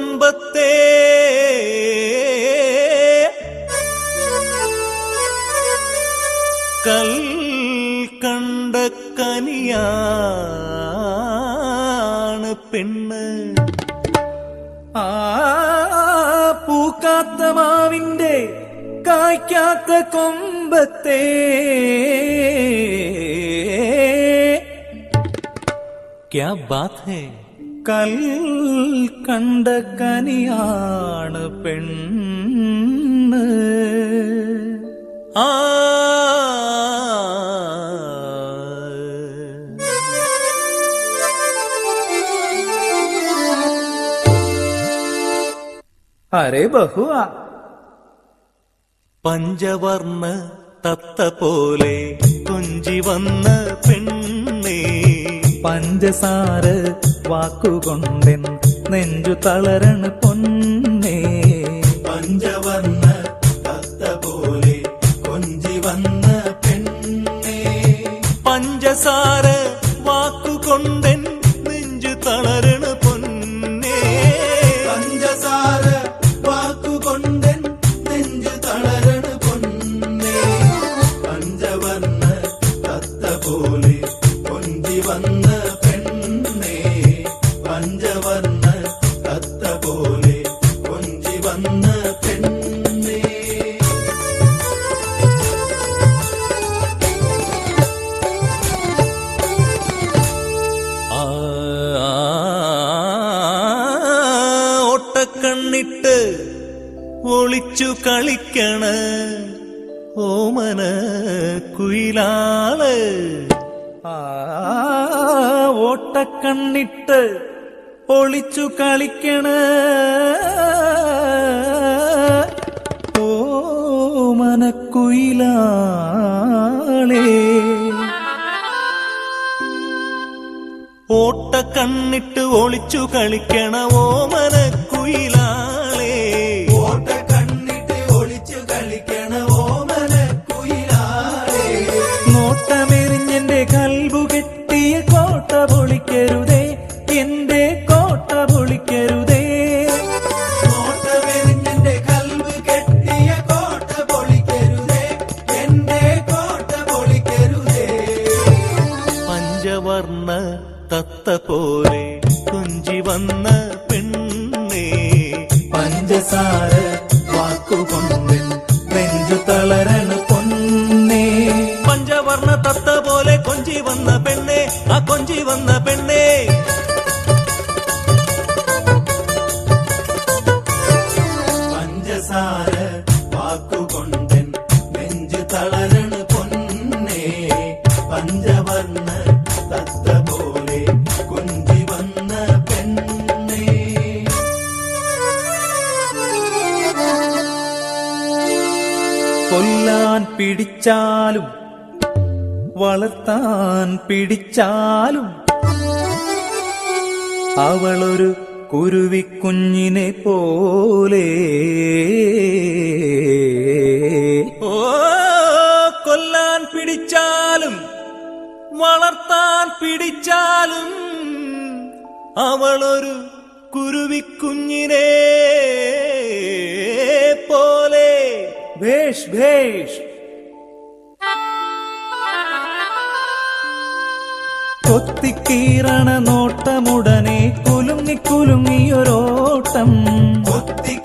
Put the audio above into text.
കൊമ്പത്തെ കൽ കണ്ട കനിയാണ് പെണ്ണ്. ആ പൂക്കാത്ത മാവിന്റെ കായ്ക്കാത്ത കൊമ്പത്തെ ക്യാ ബാത് ഹൈ. കൽ കണ്ട കനിയാണ് പെണ്ണ്. ആ അരേ ബഹുവാ. പഞ്ചവർണ്ണ തത്ത പോലെ കൊഞ്ചി വന്ന പെണ്ണേ, പഞ്ചസാര വാക്കുകൊണ്ടെൻ നെഞ്ചു തളരണ പൊന്നേ. പഞ്ചവർണ്ണ തത്ത പോലെ കൊഞ്ചി വന്ന പെണ്ണേ, പഞ്ചസാര വാക്കുകൊണ്ടെൻ നെഞ്ചു തളരണ പൊന്നേ. പഞ്ചസാര വാക്കുകൊണ്ടെൻ നെഞ്ചു തളരണ പൊന്നേ. പഞ്ചവർണ്ണ തത്ത പോലെ കൊഞ്ചി വന്ന പെണ്ണേ, പഞ്ചവർണ്ണ തത്ത പോലെ കൊഞ്ചി വന്ന പെണ്ണേ. ഒട്ടക്കണ്ണിട്ട് ഒളിച്ചു കളിക്കണ ഓമന കുയിലാള്. ആ ഓട്ടക്കണ്ണിട്ട് ഒളിച്ചു കളിക്കണ ഓമനക്കുയിലാളേ. ഓട്ടക്കണ്ണിട്ട് ഒളിച്ചു കളിക്കണ ഓമന കുയിലാളേ. ഓട്ടക്കണ്ണിട്ട് ഒളിച്ചു കളിക്കണ ഓമന കുയിലാളേ. നോട്ടമെറിഞ്ഞെന്റെ കൽബു കെട്ടിയ കോട്ട പൊളിക്കരുതേ, എന്റെ കോട്ട പൊളിക്കരുതേ. നോട്ടമെറിഞ്ഞെന്റെ കൽബ് കെട്ടിയ കോട്ട പൊളിക്കരുതേ, എന്റെ കോട്ട പൊളിക്കരുതേ. പഞ്ചവർണ്ണ തത്ത പോലെ കൊഞ്ചി വന്ന പെണ്ണേ, പഞ്ചസാര വാക്കുകൊണ്ടെൻ നെഞ്ചു തളരണ പൊന്നേ. പഞ്ചവർണ്ണ തത്ത പോലെ കൊഞ്ചി വന്ന പെണ്ണേ, ആ കൊഞ്ചി വന്ന പെണ്ണേ. പഞ്ചസാര വാക്കുകൊണ്ടെൻ നെഞ്ചു തളരണ പൊന്നേ, പഞ്ചവർണ്ണ തത്ത പോലെ കൊഞ്ചി വന്ന പെണ്ണേ. കൊല്ലാൻ പിടിച്ചാലും വളർത്താൻ പിടിച്ചാലും അവളൊരു കുരുവിക്കുഞ്ഞിനെ പോലെ. ഓ കൊല്ലാൻ പിടിച്ചാലും വളർത്താൻ പിടിച്ചാലും അവളൊരു കുരുവിക്കുഞ്ഞിനെ പോലെ. ഭേഷ് ഭേഷ്. കൊത്തിക്കീറണ നോട്ടമുടനെ കുലുങ്ങി കുലുങ്ങിയൊരോട്ടം. കൊത്തി